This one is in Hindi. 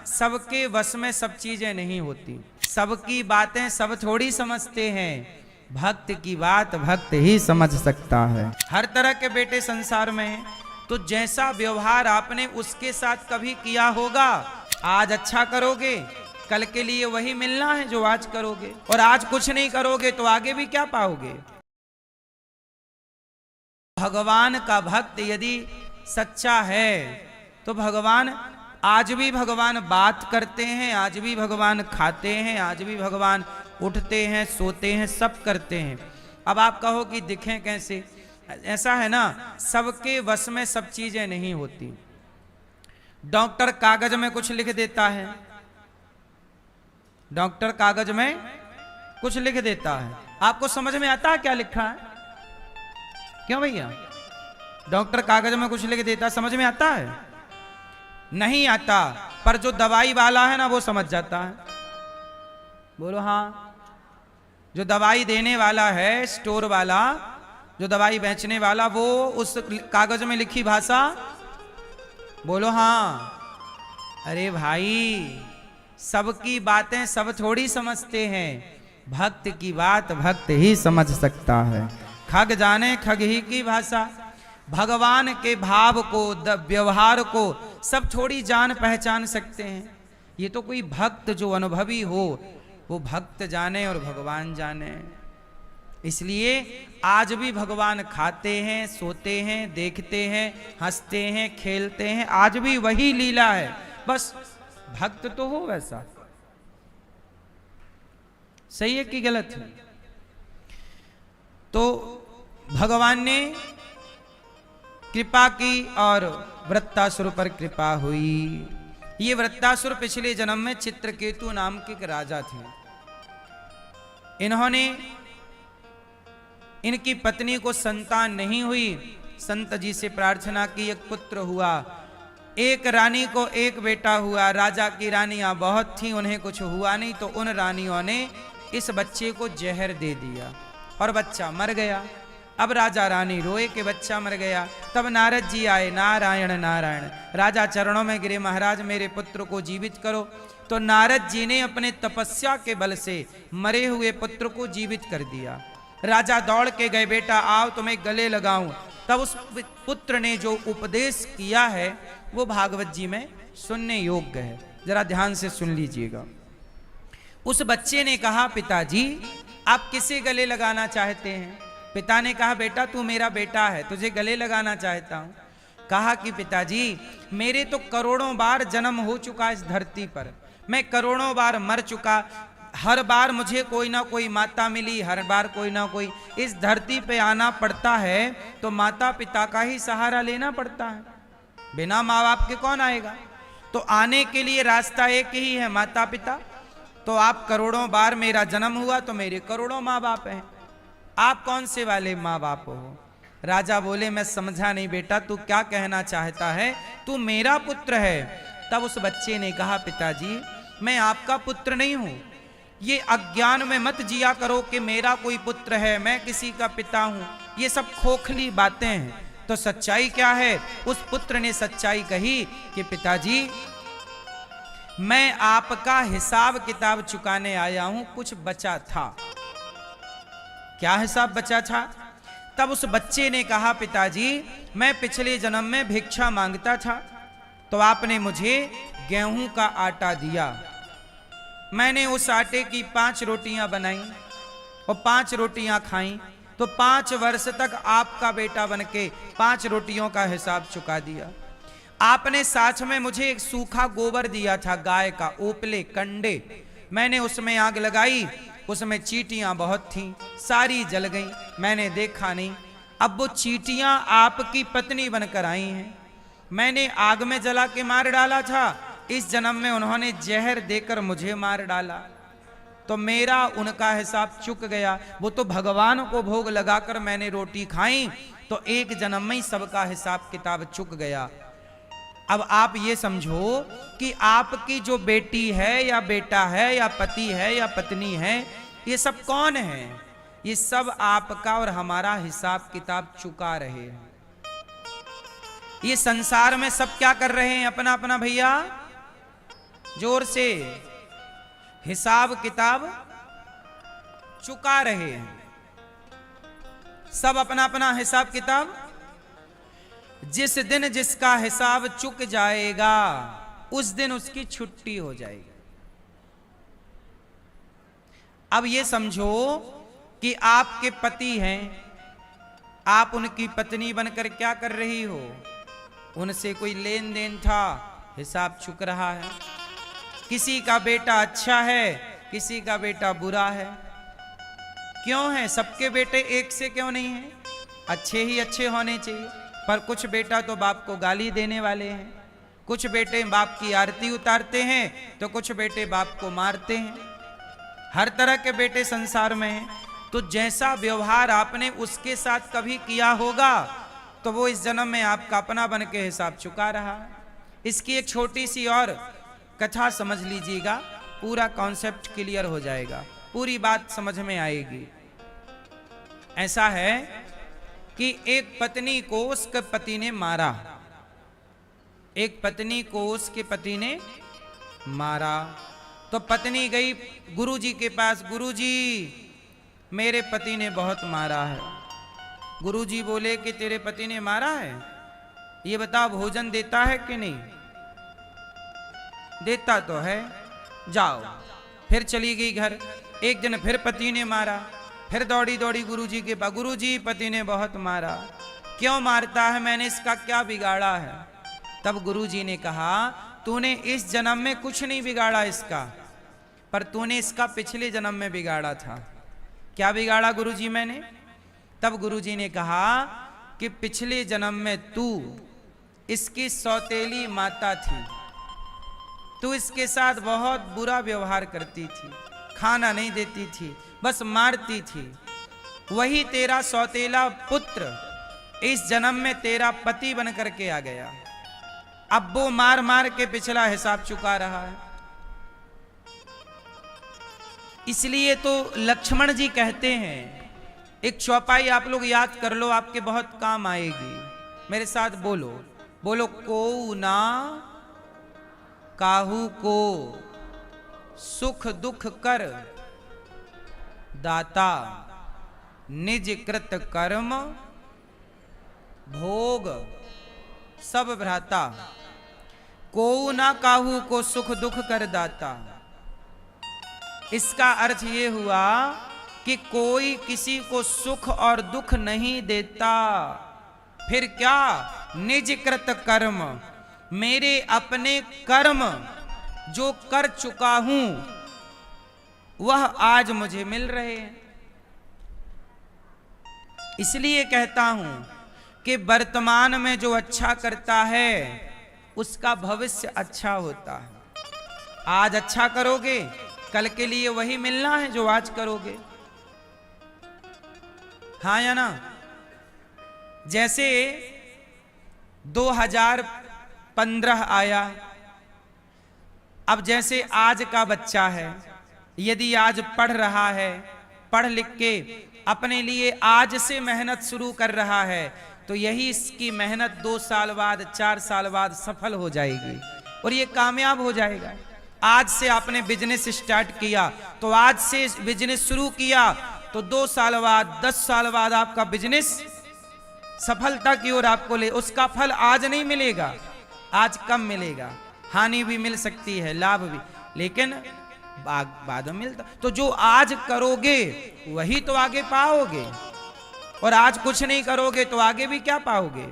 सबके वश में सब चीजें नहीं होती, सबकी बातें सब थोड़ी समझते हैं, भक्त की बात भक्त ही समझ सकता है। हर तरह के बेटे संसार में हैं, तो जैसा व्यवहार आपने उसके साथ कभी किया होगा, आज अच्छा करोगे कल के लिए वही मिलना है जो आज करोगे, और आज कुछ नहीं करोगे तो आगे भी क्या पाओगे। भगवान का भक्त यदि सच्चा है तो भगवान आज भी भगवान बात करते हैं, आज भी भगवान खाते हैं, आज भी भगवान उठते हैं, सोते हैं, सब करते हैं। अब आप कहो कि दिखें कैसे, ऐसा है ना, सबके वश में सब चीजें नहीं होती। डॉक्टर कागज में कुछ लिख देता है, डॉक्टर कागज में कुछ लिख देता है, आपको समझ में आता है क्या लिखा है? क्यों भैया, डॉक्टर कागज में कुछ लिख देता, समझ में आता है? नहीं आता, पर जो दवाई वाला है ना वो समझ जाता है। बोलो हाँ, जो दवाई देने वाला है, स्टोर वाला, जो दवाई बेचने वाला, वो उस कागज में लिखी भाषा, बोलो हाँ। अरे भाई, सबकी बातें सब थोड़ी समझते हैं, भक्त की बात भक्त ही समझ सकता है। खग जाने खग ही की भाषा, भगवान के भाव को, व्यवहार को सब थोड़ी जान पहचान सकते हैं। ये तो कोई भक्त जो अनुभवी हो वो भक्त जाने और भगवान जाने। इसलिए आज भी भगवान खाते हैं, सोते हैं, देखते हैं, हंसते हैं, खेलते हैं, आज भी वही लीला है, बस भक्त तो हो वैसा। सही है कि गलत है? तो भगवान ने कृपा की और वृत्तासुर पर कृपा हुई। ये वृत्तासुर पिछले जन्म में चित्रकेतु नाम के एक राजा थे। इन्होंने, इनकी पत्नी को संतान नहीं हुई, संत जी से प्रार्थना की, एक पुत्र हुआ। एक रानी को एक बेटा हुआ। राजा की रानियां बहुत थीं, उन्हें कुछ हुआ नहीं, तो उन रानियों ने इस बच्चे को जहर दे दिया और बच्चा मर गया। अब राजा रानी रोए कि बच्चा मर गया। तब नारद जी आए, नारायण नारायण, राजा चरणों में गिरे, महाराज मेरे पुत्र को जीवित करो। तो नारद जी ने अपने तपस्या के बल से मरे हुए पुत्र को जीवित कर दिया। राजा दौड़ के गए, बेटा आओ तुम्हें गले लगाऊं। तब उस पुत्र ने जो उपदेश किया है वो भागवत जी में सुनने योग्य है, जरा ध्यान से सुन लीजिएगा। उस बच्चे ने कहा, पिताजी आप किसे गले लगाना चाहते हैं? पिता ने कहा, बेटा तू मेरा बेटा है, तुझे गले लगाना चाहता हूं। कहा कि पिताजी मेरे तो करोड़ों बार जन्म हो चुका इस धरती पर, मैं करोड़ों बार मर चुका, हर बार मुझे कोई ना कोई माता मिली, हर बार कोई ना कोई, इस धरती पे आना पड़ता है तो माता पिता का ही सहारा लेना पड़ता है, बिना माँ बाप के कौन आएगा? तो आने के लिए रास्ता एक ही है, माता पिता। तो आप करोड़ों बार मेरा जन्म हुआ तो मेरे करोड़ों माँ बाप हैं, आप कौन से वाले माँ बाप हो? राजा बोले, मैं समझा नहीं बेटा, तू क्या कहना चाहता है? तू मेरा पुत्र है। तब उस बच्चे ने कहा, पिताजी मैं आपका पुत्र नहीं हूं, ये अज्ञान में मत जिया करो कि मेरा कोई पुत्र है, मैं किसी का पिता हूं, ये सब खोखली बातें हैं। तो सच्चाई क्या है? उस पुत्र ने सच्चाई कही कि पिताजी मैं आपका हिसाब किताब चुकाने आया हूं, कुछ बचा था। क्या हिसाब बचा था? तब उस बच्चे ने कहा, पिताजी मैं पिछले जन्म में भिक्षा मांगता था, तो आपने मुझे गेहूं का आटा दिया, मैंने उस आटे की 5 रोटियां बनाई और 5 रोटियां खाई, तो 5 वर्ष तक आपका बेटा बनके 5 रोटियों का हिसाब चुका दिया। आपने साथ में मुझे एक सूखा गोबर दिया था, गाय का, ओपले कंडे, मैंने उसमें आग लगाई, उसमें चींटियां बहुत थीं, सारी जल गई, मैंने देखा नहीं। अब वो चींटियां आपकी पत्नी बनकर आई हैं, मैंने आग में जला के मार डाला था, इस जन्म में उन्होंने जहर देकर मुझे मार डाला, तो मेरा उनका हिसाब चुक गया। वो तो भगवान को भोग लगाकर मैंने रोटी खाई, तो एक जन्म में ही सबका हिसाब किताब चुक गया। अब आप ये समझो कि आपकी जो बेटी है या बेटा है या पति है या पत्नी है, ये सब कौन है? ये सब आपका और हमारा हिसाब किताब चुका रहे हैं। ये संसार में सब क्या कर रहे हैं? अपना अपना भैया जोर से हिसाब किताब चुका रहे हैं। सब अपना अपना हिसाब किताब, जिस दिन जिसका हिसाब चुक जाएगा उस दिन उसकी छुट्टी हो जाएगी। अब ये समझो कि आपके पति हैं, आप उनकी पत्नी बनकर क्या कर रही हो? उनसे कोई लेन देन था, हिसाब चुक रहा है। किसी का बेटा अच्छा है, किसी का बेटा बुरा है। क्यों है? सबके बेटे एक से क्यों नहीं है? अच्छे ही अच्छे होने चाहिए। पर कुछ बेटा तो बाप को गाली देने वाले हैं, कुछ बेटे बाप की आरती उतारते हैं, तो कुछ बेटे बाप को मारते हैं। हर तरह के बेटे संसार में हैं। तो जैसा व्यवहार आपने उसके साथ कभी किया होगा तो वो इस जन्म में आपका अपना बन के हिसाब चुका रहा है। इसकी एक छोटी सी और कथा समझ लीजिएगा, पूरा कॉन्सेप्ट क्लियर हो जाएगा, पूरी बात समझ में आएगी। ऐसा है कि एक पत्नी को उसके पति ने मारा, एक पत्नी को उसके पति ने मारा। तो पत्नी गई गुरुजी के पास, गुरुजी मेरे पति ने बहुत मारा है। गुरुजी बोले कि तेरे पति ने मारा है, ये बता भोजन देता है कि नहीं? देता तो है, जाओ। फिर चली गई घर। एक दिन फिर पति ने मारा, फिर दौड़ी दौड़ी गुरुजी के पास, गुरुजी पति ने बहुत मारा, क्यों मारता है? मैंने इसका क्या बिगाड़ा है? तब गुरुजी ने कहा तूने इस जन्म में कुछ नहीं बिगाड़ा इसका, पर तूने इसका पिछले जन्म में बिगाड़ा था। क्या बिगाड़ा गुरुजी मैंने? तब गुरुजी ने कहा कि पिछले जन्म में तू इसकी सौतेली माता थी, तू इसके साथ बहुत बुरा व्यवहार करती थी, खाना नहीं देती थी, बस मारती थी। वही तेरा सौतेला पुत्र इस जन्म में तेरा पति बन करके आ गया। अब वो मार मार के पिछला हिसाब चुका रहा है। इसलिए तो लक्ष्मण जी कहते हैं, एक चौपाई आप लोग याद कर लो, आपके बहुत काम आएगी। मेरे साथ बोलो, बोलो। को ना काहू को सुख दुख कर दाता, निज कृत कर्म भोग सब भ्राता। को ना काहू को सुख दुख कर दाता, इसका अर्थ ये हुआ कि कोई किसी को सुख और दुख नहीं देता। फिर क्या? निज कृत कर्म, मेरे अपने कर्म जो कर चुका हूं वह आज मुझे मिल रहे हैं। इसलिए कहता हूं कि वर्तमान में जो अच्छा करता है उसका भविष्य अच्छा होता है। आज अच्छा करोगे, कल के लिए वही मिलना है जो आज करोगे। हाँ या ना? जैसे 2015 आया, अब जैसे आज का बच्चा है, यदि आज पढ़ रहा है, पढ़ लिख के अपने लिए आज से मेहनत शुरू कर रहा है, तो यही इसकी मेहनत 2 साल बाद, 4 साल बाद सफल हो जाएगी और ये कामयाब हो जाएगा। आज से आपने बिजनेस स्टार्ट किया, तो आज से बिजनेस शुरू किया, तो 2 साल बाद, 10 साल बाद आपका बिजनेस सफलता की ओर आपको ले। उसका फल आज नहीं मिलेगा, आज कम मिलेगा, हानि भी मिल सकती है, लाभ भी, लेकिन बाद में मिलता। तो जो आज करोगे वही तो आगे पाओगे, और आज कुछ नहीं करोगे तो आगे भी क्या पाओगे?